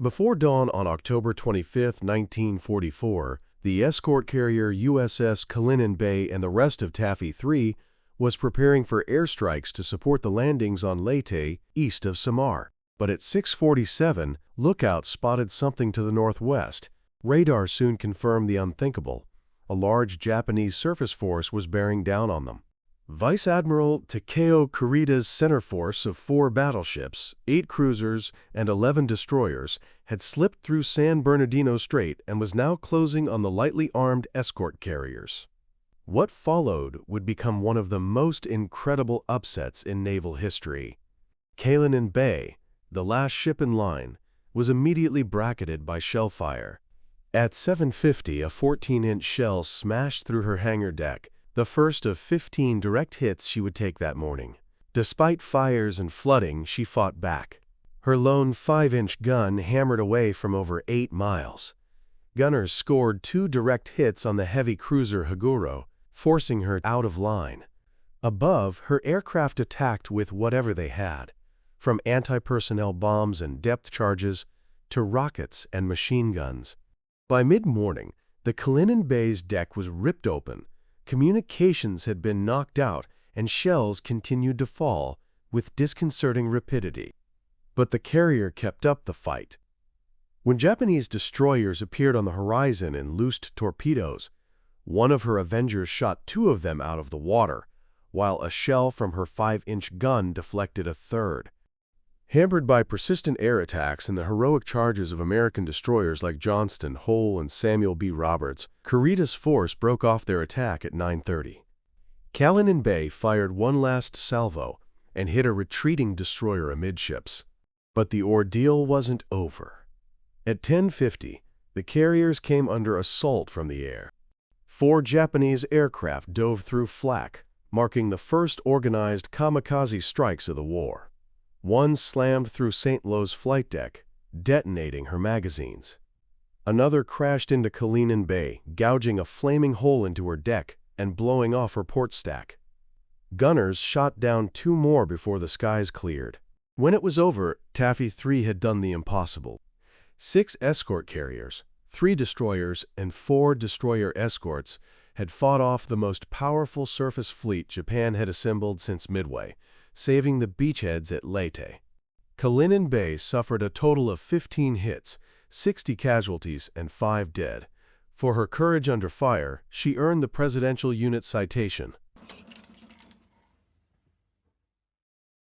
Before dawn on October 25, 1944, the escort carrier USS Kalinin Bay and the rest of Taffy 3 was preparing for airstrikes to support the landings on Leyte, east of Samar. But at 6:47, lookouts spotted something to the northwest. Radar soon confirmed the unthinkable. A large Japanese surface force was bearing down on them. Vice Admiral Takeo Kurida's center force of 4 battleships, 8 cruisers, and 11 destroyers had slipped through San Bernardino Strait and was now closing on the lightly armed escort carriers. What followed would become one of the most incredible upsets in naval history. Kalinin Bay, the last ship in line, was immediately bracketed by shell fire. At 7:50, a 14-inch shell smashed through her hangar deck, the first of 15 direct hits she would take that morning. Despite fires and flooding, she fought back. Her lone 5-inch gun hammered away from over 8 miles. Gunners scored 2 direct hits on the heavy cruiser Haguro, forcing her out of line. Above, her aircraft attacked with whatever they had, from anti-personnel bombs and depth charges to rockets and machine guns. By mid-morning, the Kalinin Bay's deck was ripped open. Communications had been knocked out, and shells continued to fall with disconcerting rapidity. But the carrier kept up the fight. When Japanese destroyers appeared on the horizon in loosed torpedoes, one of her Avengers shot 2 of them out of the water, while a shell from her 5-inch gun deflected a third. Hampered by persistent air attacks and the heroic charges of American destroyers like Johnston, Hull, and Samuel B. Roberts, Kurida's force broke off their attack at 9:30. Kalinin Bay fired one last salvo and hit a retreating destroyer amidships. But the ordeal wasn't over. At 10:50, the carriers came under assault from the air. 4 Japanese aircraft dove through flak, marking the first organized kamikaze strikes of the war. One slammed through St. Lo's flight deck, detonating her magazines. Another crashed into Kalinin Bay, gouging a flaming hole into her deck and blowing off her port stack. Gunners shot down 2 more before the skies cleared. When it was over, Taffy 3 had done the impossible. 6 escort carriers, 3 destroyers, and 4 destroyer escorts had fought off the most powerful surface fleet Japan had assembled since Midway, saving the beachheads at Leyte. Kalinin Bay suffered a total of 15 hits, 60 casualties, and 5 dead. For her courage under fire, she earned the Presidential Unit Citation.